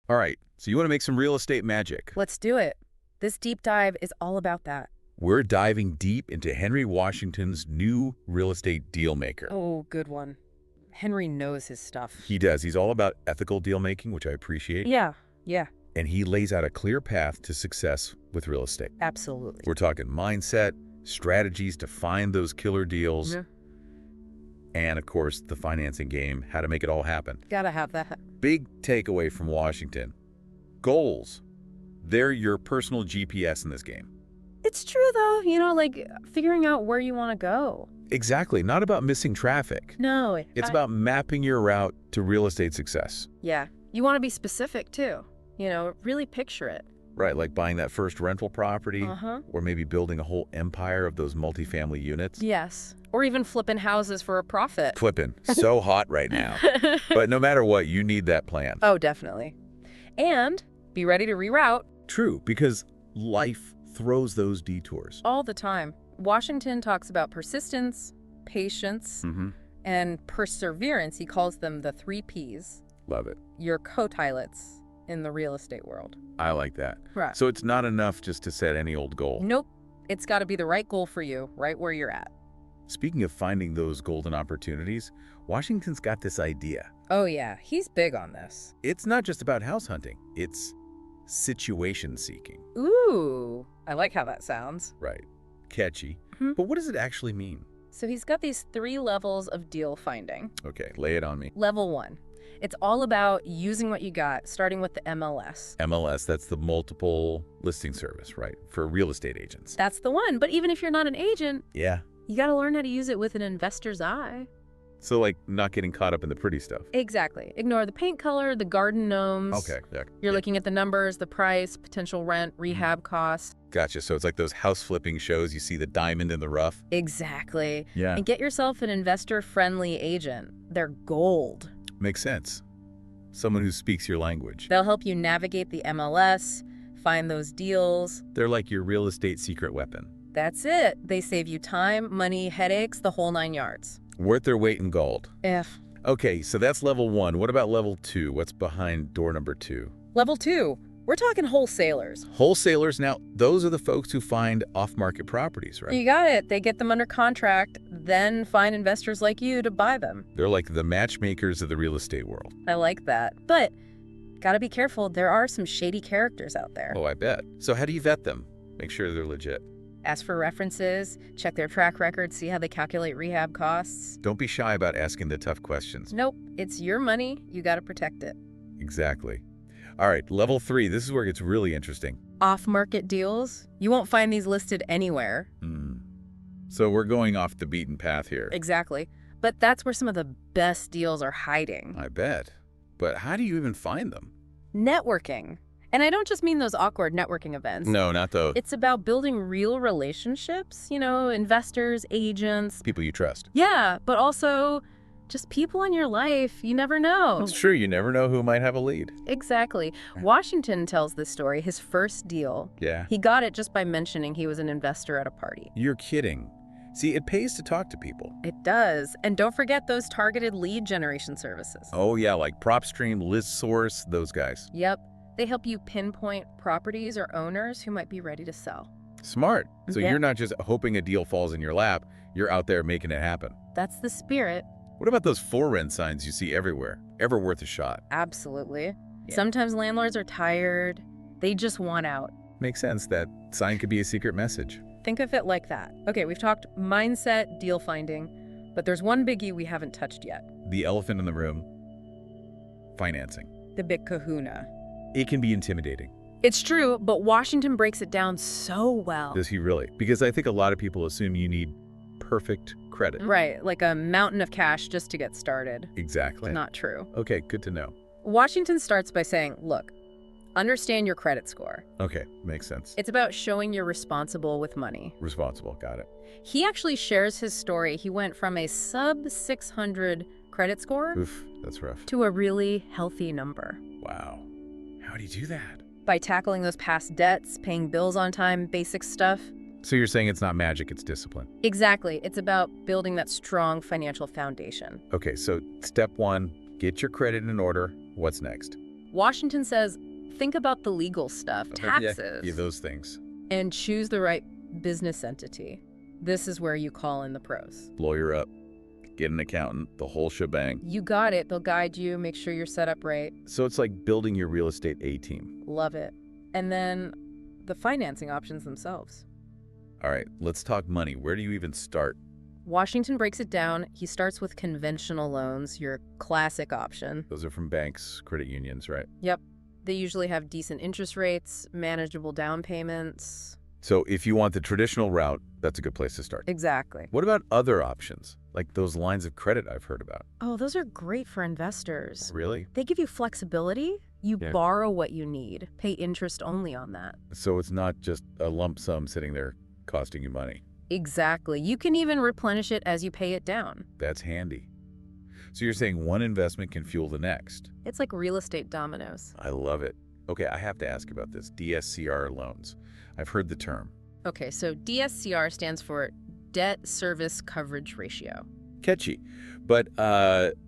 All right, so you want to make some real estate magic. Let's do it. This deep dive is all about that. We're diving deep into Henry Washington's new real estate deal maker. Oh, good one. Henry knows his stuff. He does. He's all about ethical deal making, which I appreciate. Yeah. And he lays out a clear path to success with real estate. Absolutely. We're talking mindset, strategies to find those killer deals, and of course, the financing game, how to make it all happen. Gotta have that. Big takeaway from Washington. Goals. They're your personal GPS in this game. It's true, though. Like figuring out where you want to go. Exactly. Not about missing traffic. No. It's about mapping your route to real estate success. Yeah. You want to be specific, too. Really picture it. Right, like buying that first rental property, or maybe building a whole empire of those multifamily units. Yes. Or even flipping houses for a profit. Flipping. So hot right now. But no matter what, you need that plan. Oh, definitely. And be ready to reroute. True, because life throws those detours. All the time. Washington talks about persistence, patience, and perseverance. He calls them the 3 Ps. Love it. Your co-pilots in the real estate world. I like that. Right. So it's not enough just to set any old goal. Nope. It's got to be the right goal for you, right where you're at. Speaking of finding those golden opportunities, Washington's got this idea. Oh, yeah. He's big on this. It's not just about house hunting. It's situation seeking. Ooh. I like how that sounds. Right. Catchy. But what does it actually mean? So he's got these 3 levels of deal finding. Okay, lay it on me. Level 1. It's all about using what you got, starting with the MLS. MLS, that's the multiple listing service, right? For real estate agents. That's the one. But even if you're not an agent, Yeah. you got to learn how to use it with an investor's eye. So like not getting caught up in the pretty stuff. Exactly. Ignore the paint color, the garden gnomes. Okay. Yeah. You're looking at the numbers, the price, potential rent, rehab costs. Gotcha. So it's like those house flipping shows. You see the diamond in the rough. Exactly. Yeah. And get yourself an investor-friendly agent. They're gold. Makes sense. Someone who speaks your language. They'll help you navigate the MLS, find those deals. They're like your real estate secret weapon. That's it. They save you time, money, headaches, the whole 9 yards. Worth their weight in gold. If. Okay, so that's level 1. What about level 2? What's behind door number 2? Level 2. We're talking wholesalers. Wholesalers, now, those are the folks who find off-market properties, right? You got it. They get them under contract, then find investors like you to buy them. They're like the matchmakers of the real estate world. I like that. But gotta be careful. There are some shady characters out there. Oh, I bet. So how do you vet them? Make sure they're legit. Ask for references, check their track record, see how they calculate rehab costs. Don't be shy about asking the tough questions. Nope. It's your money. You gotta protect it. Exactly. All right, level 3. This is where it gets really interesting. Off-market deals? You won't find these listed anywhere. So we're going off the beaten path here. Exactly. But that's where some of the best deals are hiding. I bet. But how do you even find them? Networking. And I don't just mean those awkward networking events. No, not those. It's about building real relationships, investors, agents. People you trust. Yeah, but also just people in your life. You never know. It's true. You never know who might have a lead. Exactly. Washington tells this story, his first deal. Yeah. He got it just by mentioning he was an investor at a party. You're kidding. See, it pays to talk to people. It does. And don't forget those targeted lead generation services. Oh, yeah, like PropStream, ListSource, those guys. Yep. They help you pinpoint properties or owners who might be ready to sell. Smart. So Yeah. you're not just hoping a deal falls in your lap. You're out there making it happen. That's the spirit. What about those for rent signs you see everywhere? Ever worth a shot? Absolutely. Yeah. Sometimes landlords are tired. They just want out. Makes sense. That sign could be a secret message. Think of it like that. Okay, we've talked mindset, deal finding, but there's one biggie we haven't touched yet. The elephant in the room. Financing. The big kahuna. It can be intimidating. It's true, but Washington breaks it down so well. Does he really? Because I think a lot of people assume you need perfect credit. Right, like a mountain of cash just to get started. Exactly. Not true. Okay, good to know. Washington starts by saying, look, understand your credit score. Okay, makes sense. It's about showing you're responsible with money. Responsible, got it. He actually shares his story. He went from a sub 600 credit score Oof, that's rough. to a really healthy number. Wow. How do you do that? By tackling those past debts, paying bills on time, basic stuff. So you're saying it's not magic, it's discipline. Exactly. It's about building that strong financial foundation. Okay, so step 1, get your credit in order. What's next? Washington says, think about the legal stuff, taxes, Yeah, those things. and choose the right business entity. This is where you call in the pros. Lawyer up, get an accountant, the whole shebang. You got it. They'll guide you, make sure you're set up right. So it's like building your real estate A-team. Love it. And then the financing options themselves. All right, let's talk money. Where do you even start? Washington breaks it down. He starts with conventional loans, your classic option. Those are from banks, credit unions, right? Yep. They usually have decent interest rates, manageable down payments. So if you want the traditional route, that's a good place to start. Exactly. What about other options, like those lines of credit I've heard about? Oh, those are great for investors. Really? They give you flexibility. You Yeah. borrow what you need, pay interest only on that. So it's not just a lump sum sitting there costing you money. Exactly. You can even replenish it as you pay it down. That's handy. So you're saying one investment can fuel the next. It's like real estate dominoes. I love it. Okay, I have to ask about this. DSCR loans. I've heard the term. Okay, so DSCR stands for Debt Service Coverage Ratio. Catchy. But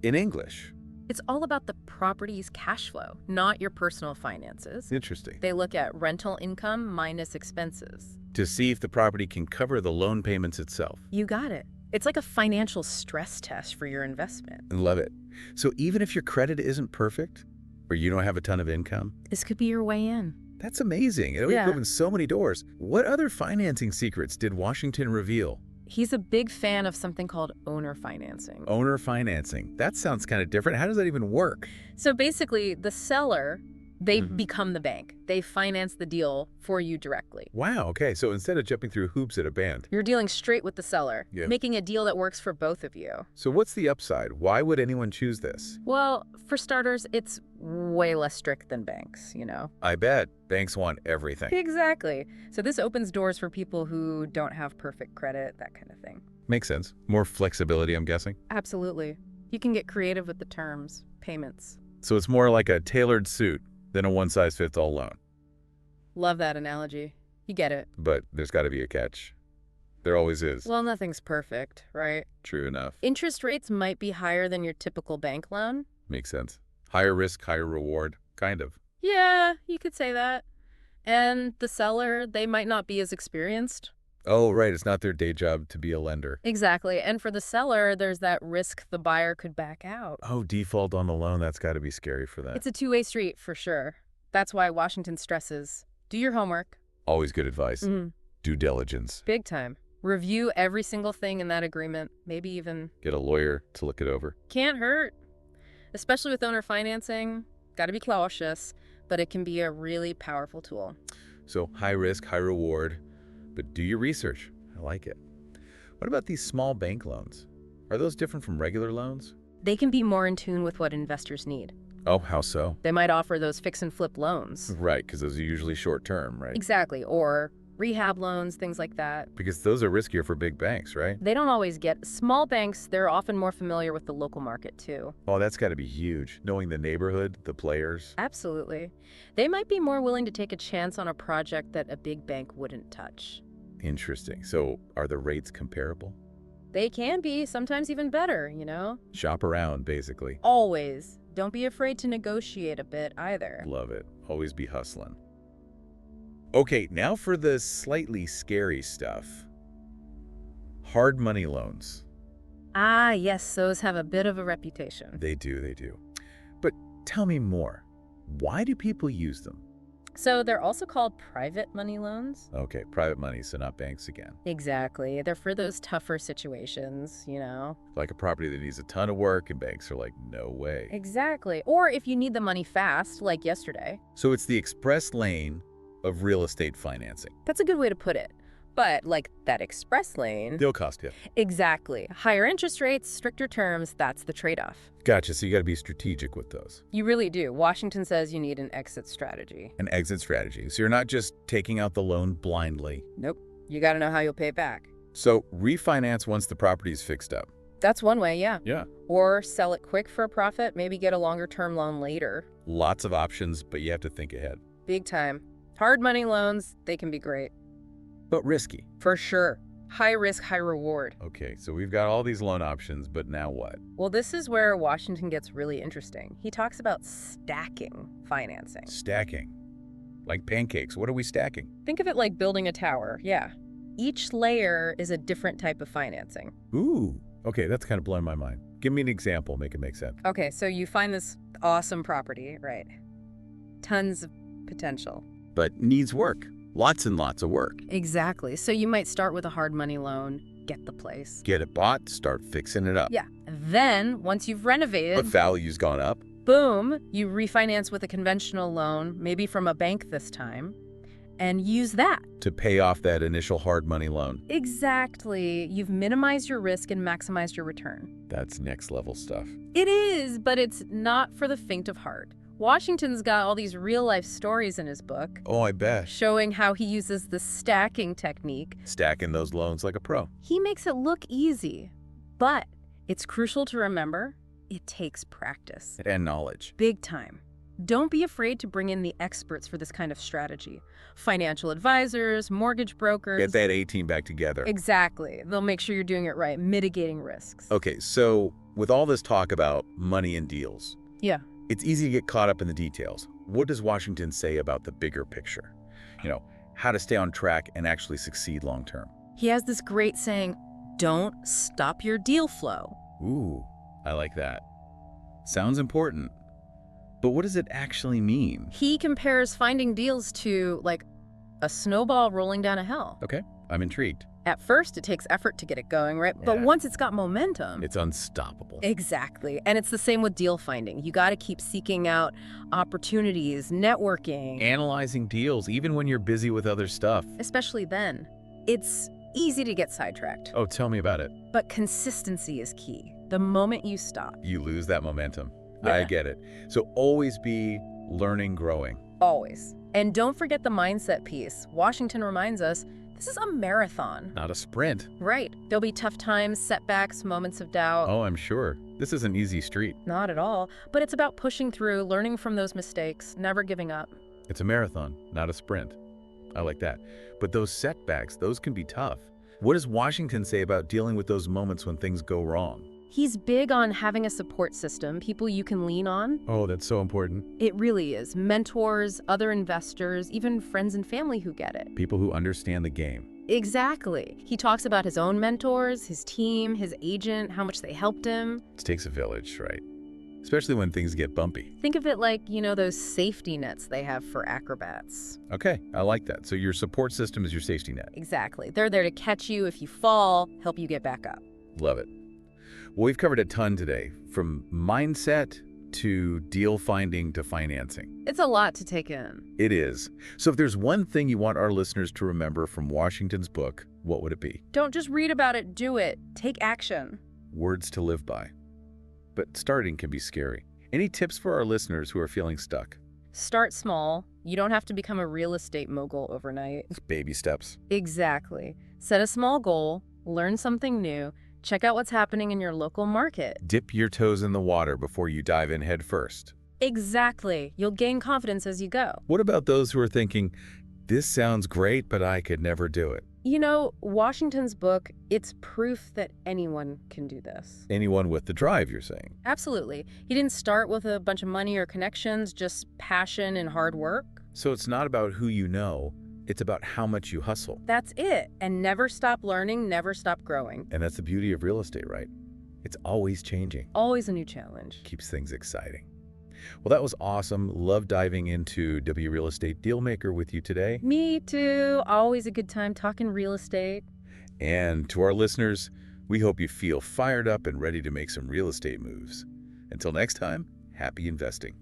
in English? It's all about the property's cash flow, not your personal finances. Interesting. They look at rental income minus expenses. To see if the property can cover the loan payments itself. You got it. It's like a financial stress test for your investment. I love it. So even if your credit isn't perfect, or you don't have a ton of income, This could be your way in. that's amazing. It Yeah. opens so many doors. What other financing secrets did Washington reveal? He's a big fan of something called owner financing. Owner financing. That sounds kind of different. How does that even work? So basically, the seller, they Mhm. become the bank. They finance the deal for you directly. Wow, okay. So instead of jumping through hoops at a band. You're dealing straight with the seller, Yeah. making a deal that works for both of you. So what's the upside? Why would anyone choose this? Well, for starters, it's way less strict than banks, you know? I bet banks want everything. Exactly. So this opens doors for people who don't have perfect credit, that kind of thing. Makes sense. More flexibility, I'm guessing. Absolutely. You can get creative with the terms, payments. So it's more like a tailored suit than a one-size-fits-all loan. Love that analogy. You get it. But there's got to be a catch. There always is. Well, nothing's perfect, right? True enough. Interest rates might be higher than your typical bank loan. Makes sense. Higher risk, higher reward. Kind of. Yeah, you could say that. And the seller, they might not be as experienced. Oh, right. It's not their day job to be a lender. Exactly. And for the seller, there's that risk the buyer could back out. Oh, default on the loan. That's got to be scary for that. It's a two-way street for sure. That's why Washington stresses, do your homework. Always good advice. Mhm. Due diligence. Big time. Review every single thing in that agreement. Maybe even Get a lawyer to look it over. can't hurt. Especially with owner financing. Got to be cautious, but it can be a really powerful tool. So high risk, high reward. But do your research. I like it. What about these small bank loans? Are those different from regular loans? They can be more in tune with what investors need. Oh, how so? They might offer those fix and flip loans. Right, because those are usually short term, right? Exactly. Or rehab loans, things like that. Because those are riskier for big banks, right? They don't always get small banks. They're often more familiar with the local market too. Oh, that's got to be huge. Knowing the neighborhood, the players. Absolutely. They might be more willing to take a chance on a project that a big bank wouldn't touch. Interesting. So are the rates comparable? They can be, sometimes even better, you know? Shop around, basically. Always. Don't be afraid to negotiate a bit either. Love it. Always be hustling. Okay, now for the slightly scary stuff. Hard money loans. Ah, yes, those have a bit of a reputation. They do, they do. But tell me more. Why do people use them? So they're also called private money loans. Okay, private money, so not banks again. Exactly. They're for those tougher situations, you know? Like a property that needs a ton of work and banks are like, no way. Exactly. Or if you need the money fast, like yesterday. So it's the express lane of real estate financing. That's a good way to put it. But like that express lane. They'll cost you. Exactly. Higher interest rates, stricter terms, that's the trade-off. Gotcha, so you got to be strategic with those. You really do. Washington says you need an exit strategy. An exit strategy. So you're not just taking out the loan blindly. Nope. You got to know how you'll pay it back. So refinance once the property's fixed up. That's one way, yeah. Yeah. Or sell it quick for a profit, maybe get a longer-term loan later. Lots of options, but you have to think ahead. Big time. Hard money loans, they can be great. But risky. For sure. High risk, high reward. Okay, so we've got all these loan options, but now what? Well, this is where Washington gets really interesting. He talks about stacking financing. Stacking. Like pancakes, what are we stacking? Think of it like building a tower, yeah. Each layer is a different type of financing. Ooh, okay, that's kind of blowing my mind. Give me an example, make it make sense. Okay, so you find this awesome property, right? Tons of potential. But needs work. Lots and lots of work. Exactly. So you might start with a hard money loan, get the place. Get it bought, start fixing it up. Yeah. Then, once you've renovated, But value's gone up. boom, you refinance with a conventional loan, maybe from a bank this time, and use that. To pay off that initial hard money loan. Exactly. You've minimized your risk and maximized your return. That's next level stuff. It is, but it's not for the faint of heart. Washington's got all these real-life stories in his book, Oh, I bet. showing how he uses the stacking technique. Stacking those loans like a pro. He makes it look easy, but it's crucial to remember it takes practice. And knowledge. Big time. Don't be afraid to bring in the experts for this kind of strategy. Financial advisors, mortgage brokers. Get that 18 back together. Exactly. They'll make sure you're doing it right, mitigating risks. Okay, so with all this talk about money and deals, Yeah. it's easy to get caught up in the details. What does Washington say about the bigger picture? You know, how to stay on track and actually succeed long term. He has this great saying, don't stop your deal flow. Ooh, I like that. Sounds important. But what does it actually mean? He compares finding deals to, like, a snowball rolling down a hill. Okay, I'm intrigued. At first, it takes effort to get it going, right? But Yeah. once it's got momentum... It's unstoppable. Exactly. And it's the same with deal finding. You got to keep seeking out opportunities, networking. Analyzing deals, even when you're busy with other stuff. Especially then. It's easy to get sidetracked. Oh, tell me about it. But consistency is key. The moment you stop. You lose that momentum. Yeah. I get it. So always be learning, growing. Always. And don't forget the mindset piece. Washington reminds us, this is a marathon. Not a sprint. Right. There'll be tough times, setbacks, moments of doubt. Oh, I'm sure. This is an easy street. Not at all. But it's about pushing through, learning from those mistakes, never giving up. It's a marathon, not a sprint. I like that. But those setbacks, those can be tough. What does Washington say about dealing with those moments when things go wrong? He's big on having a support system, people you can lean on. Oh, that's so important. It really is. Mentors, other investors, even friends and family who get it. People who understand the game. Exactly. He talks about his own mentors, his team, his agent, how much they helped him. It takes a village, right? Especially when things get bumpy. Think of it like, you know, those safety nets they have for acrobats. Okay, I like that. So your support system is your safety net. Exactly. They're there to catch you if you fall, help you get back up. Love it. Well, we've covered a ton today, from mindset to deal finding to financing. It's a lot to take in. It is. So if there's one thing you want our listeners to remember from Washington's book, what would it be? Don't just read about it, do it. Take action. Words to live by. But starting can be scary. Any tips for our listeners who are feeling stuck? Start small. You don't have to become a real estate mogul overnight. Baby steps. Exactly. Set a small goal, learn something new, check out what's happening in your local market. Dip your toes in the water before you dive in head first. Exactly. You'll gain confidence as you go. What about those who are thinking, this sounds great, but I could never do it? You know, Washington's book, it's proof that anyone can do this. Anyone with the drive, you're saying? Absolutely. He didn't start with a bunch of money or connections, just passion and hard work. So it's not about who you know, it's about how much you hustle. That's it. And never stop learning, never stop growing. And that's the beauty of real estate, right? It's always changing. Always a new challenge. Keeps things exciting. Well, that was awesome. Love diving into W Real Estate Dealmaker with you today. Me too. Always a good time talking real estate. And to our listeners, we hope you feel fired up and ready to make some real estate moves. Until next time, happy investing.